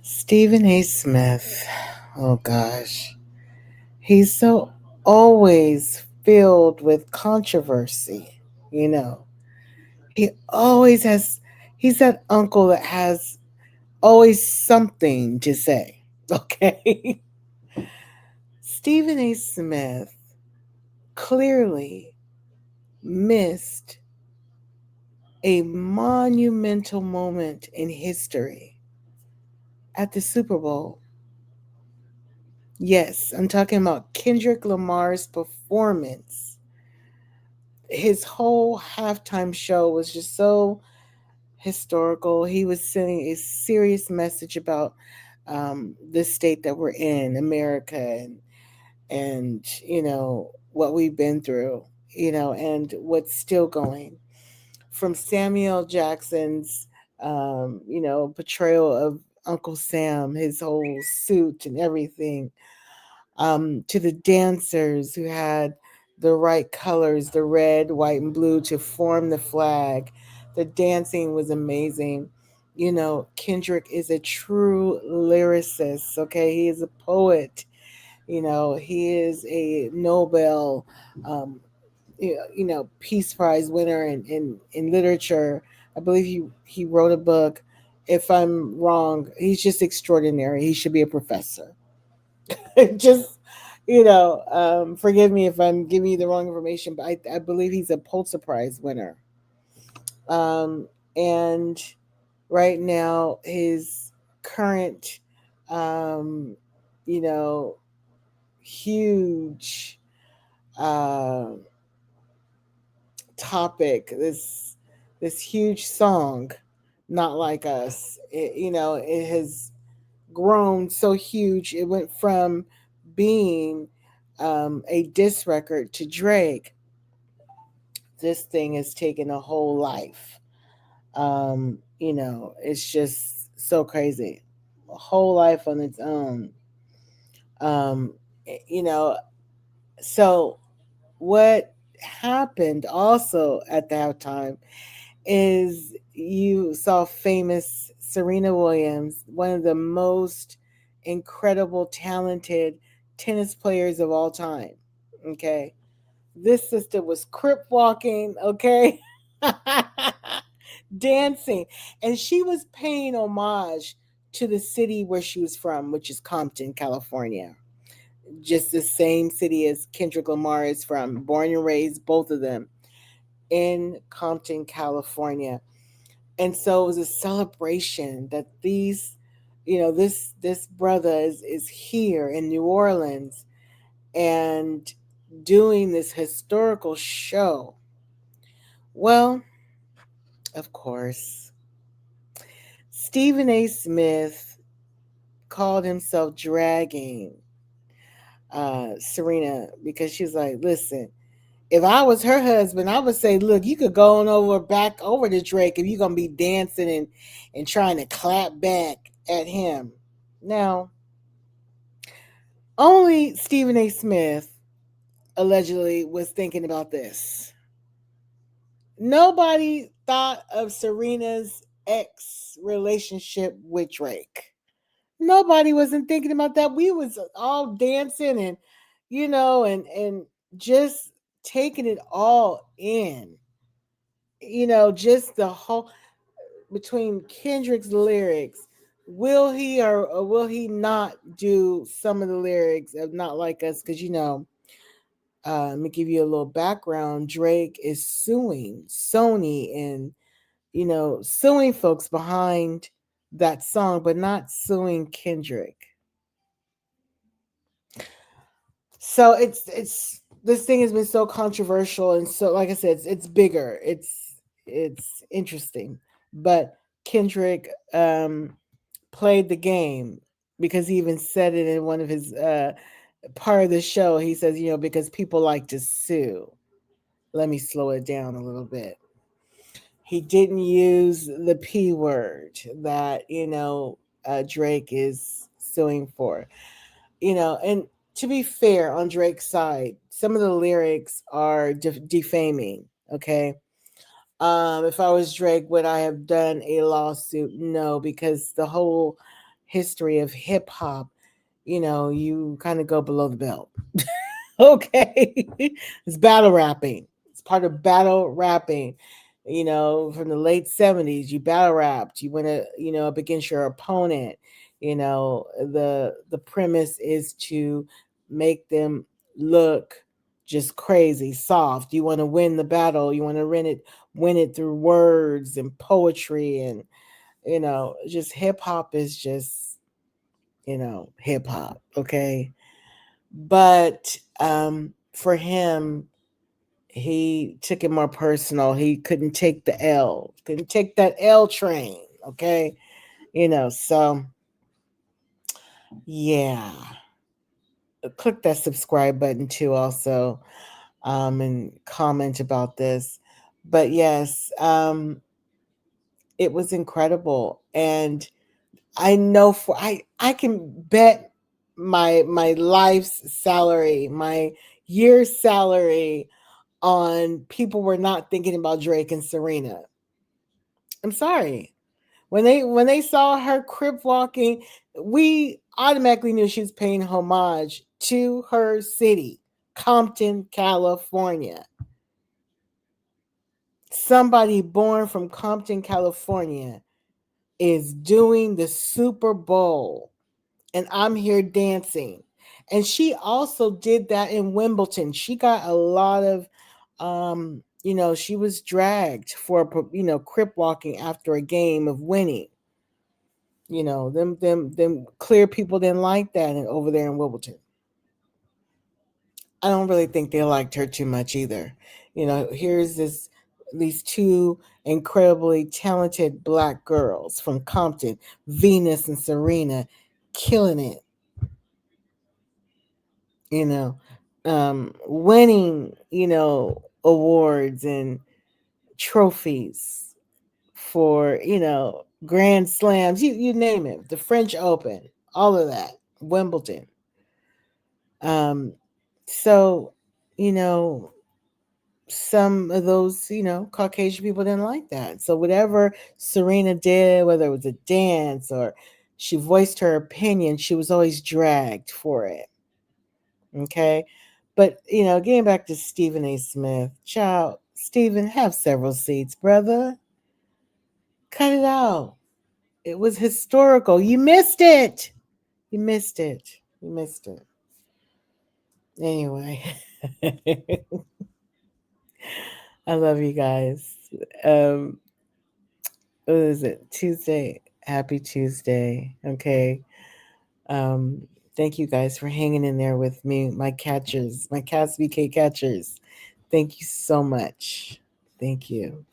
Stephen A. Smith. Oh gosh. He's so always filled with controversy, you know. He always has he's that uncle that has always something to say. Okay. Stephen A. Smith clearly missed a monumental moment in history at the Super Bowl. Yes, I'm talking about Kendrick Lamar's performance. His whole halftime show was just so historical. He was sending a serious message about the state that we're in, America, and what we've been through, and what's still going. From Samuel Jackson's, portrayal of Uncle Sam, his whole suit and everything, to the dancers who had the right colors, the red, white, and blue, to form the flag. The dancing was amazing. Kendrick is a true lyricist, okay? He is a poet. He is a Nobel, um, Peace Prize winner in literature. I believe he wrote a book. If I'm wrong, he's just extraordinary. He should be a professor. Just forgive me if I'm giving you the wrong information, but I believe he's a Pulitzer Prize winner. And right now, his current, um, you know, huge uh, topic, this huge song, "Not Like Us." It has grown so huge. It went from being a diss record to Drake. This thing has taken a whole life. It's just so crazy. A whole life on its own. Um, you know, so what happened also at that time is you saw famous Serena Williams, one of the most incredible, talented tennis players of all time. Okay. This sister was crip walking, okay? Dancing. And she was paying homage to the city where she was from, which is Compton, California. Just the same city as Kendrick Lamar is from, born and raised, both of them in Compton, California. And so it was a celebration that this brother is here in New Orleans and doing this historical show. Well, of course, Stephen A. Smith called himself dragging Serena because she was like, listen, if I was her husband, I would say, look, you could go on over back over to Drake if you're gonna be dancing and trying to clap back at him. Now, only Stephen A. Smith allegedly was thinking about this. Nobody thought of Serena's ex relationship with Drake. Nobody wasn't thinking about that. We was all dancing and just taking it all in. Just the whole between Kendrick's lyrics. Will he or will he not do some of the lyrics of Not Like Us? Because let me give you a little background. Drake is suing Sony and suing folks behind that song, but not suing Kendrick. So it's this thing has been so controversial, and so like I said, it's bigger. It's interesting, but Kendrick played the game because he even said it in one of his part of the show. He says, because people like to sue. Let me slow it down a little bit. He didn't use the P word that Drake is suing for. And to be fair, on Drake's side, some of the lyrics are defaming. Okay. If I was Drake, would I have done a lawsuit? No, because the whole history of hip hop, you kind of go below the belt. Okay. It's battle rapping. It's part of battle rapping. From the late 70s, you battle rapped. You went, up against your opponent. The premise is to make them look just crazy, soft. You want to win the battle. You want to win it through words and poetry, and just hip hop is just, hip hop, okay? But for him, he took it more personal. He couldn't take the L, couldn't take that L train, okay? So yeah, click that subscribe button too, also, and comment about this. But yes, it was incredible, and I can bet my life's salary, my year's salary, on people were not thinking about Drake and Serena. I'm sorry. When they saw her crip walking, we automatically knew she was paying homage to her city, Compton, California. Somebody born from Compton, California is doing the Super Bowl, and I'm here dancing. And she also did that in Wimbledon. She got a lot of she was dragged for crip walking after a game of winning. Them clear people didn't like that over there in Wimbledon. I don't really think they liked her too much either. Here's these two incredibly talented black girls from Compton, Venus and Serena, killing it, you know, winning, awards and trophies for, grand slams, you name it, the French Open, all of that, Wimbledon. So, you know, some of those, Caucasian people didn't like that. So whatever Serena did, whether it was a dance or she voiced her opinion, she was always dragged for it. Okay. But, getting back to Stephen A. Smith, child, Stephen, have several seats, brother. Cut it out. It was historical. You missed it. You missed it. You missed it. Anyway, I love you guys. Um, what is it? Tuesday. Happy Tuesday. Okay. Um, thank you guys for hanging in there with me, my catchers, my Cats BK catchers. Thank you so much. Thank you.